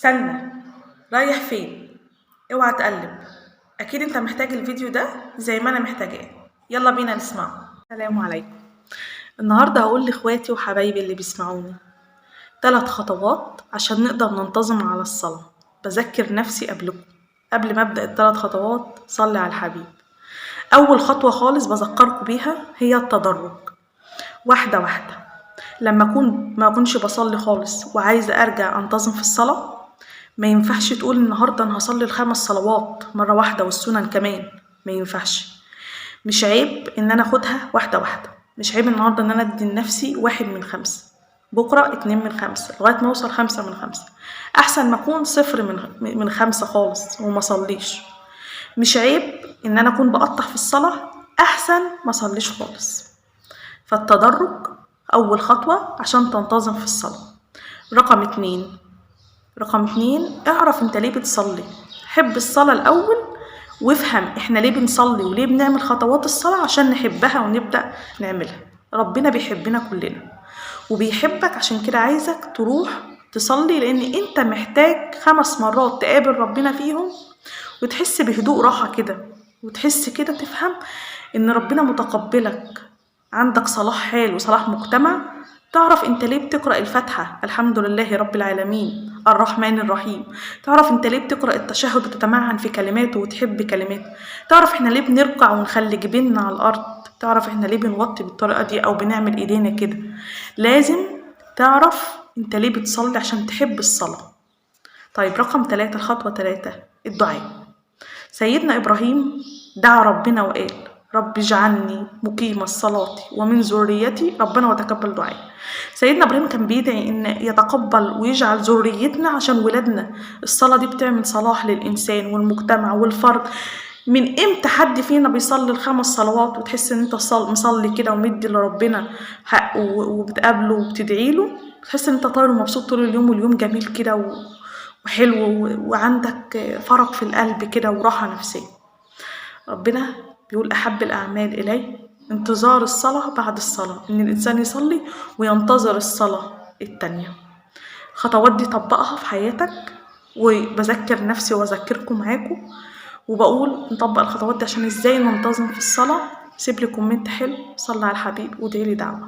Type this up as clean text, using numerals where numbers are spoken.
استنى، رايح فين؟ اوعى تقلب. اكيد انت محتاج الفيديو ده زي ما انا محتاجاه. يلا بينا نسمعه. السلام عليكم. النهارده هقول لاخواتي وحبايبي اللي بيسمعوني 3 خطوات عشان نقدر ننتظم على الصلاة. بذكر نفسي قبل ما ابدأ ال3 خطوات صلي على الحبيب. اول خطوة خالص بذكركم بيها هي التدرج، واحدة واحدة. لما ما اكونش بصلي خالص وعايزة ارجع انتظم في الصلاة، ما ينفعش تقول النهاردة انا هصلي ال5 صلوات مرة واحدة والسنن كمان، ما ينفعش. مش عيب ان انا اخدها واحدة واحدة، مش عيب النهاردة ان انا ادي لنفسي 1 من 5، بكرة 2 من 5 لغاية ما اوصل 5 من 5. احسن ما اكون 0 من 5 خالص وما صليش. مش عيب ان انا اكون بقطع في الصلاة، احسن ما صليش خالص. فالتدرج اول خطوة عشان تنتظم في الصلاة. رقم 2، اعرف انت ليه بتصلي. حب الصلاة الاول وافهم احنا ليه بنصلي وليه بنعمل خطوات الصلاة، عشان نحبها ونبدأ نعملها. ربنا بيحبنا كلنا وبيحبك، عشان كده عايزك تروح تصلي، لان انت محتاج 5 مرات تقابل ربنا فيهم وتحس بهدوء راحة كده، وتحس كده تفهم ان ربنا متقبلك، عندك صلاح حال وصلاح مجتمع. تعرف انت ليه بتقرأ الفاتحة الحمد لله رب العالمين الرحمن الرحيم. تعرف انت ليه بتقرأ التشهد وتتمعن في كلماته وتحب كلماته. تعرف احنا ليه بنركع ونخلي جبيننا على الارض. تعرف احنا ليه بنوطي بالطريقة دي او بنعمل ايدينا كده. لازم تعرف انت ليه بتصلي عشان تحب الصلاة. طيب رقم 3، الخطوة 3، الدعاء. سيدنا إبراهيم دعا ربنا وقال رب اجعلني مقيم الصلاة ومن ذريتي ربنا وتقبل دعائي. سيدنا إبراهيم كان بيدعي إن يتقبل ويجعل ذريتنا عشان ولادنا. الصلاة دي بتعمل صلاح للإنسان والمجتمع والفرد. من امتى حد فينا بيصلي ال5 صلوات وتحس ان انت مصلي كده ومدي لربنا حقه وبتقابله وبتدعيله، تحس ان انت طاير ومبسوط طول اليوم، واليوم جميل كده وحلو وعندك فرق في القلب كده وراحة نفسية. ربنا بيقول أحب الأعمال إلي انتظار الصلاة بعد الصلاة، إن الإنسان يصلي وينتظر الصلاة التانية. الخطوات دي طبقها في حياتك، وبذكر نفسي وأذكركم معاكم وبقول نطبق الخطوات دي عشان إزاي ننتظم في الصلاة. سيب لي كومنت حلو، صلي على الحبيب وادعي لي دعوة.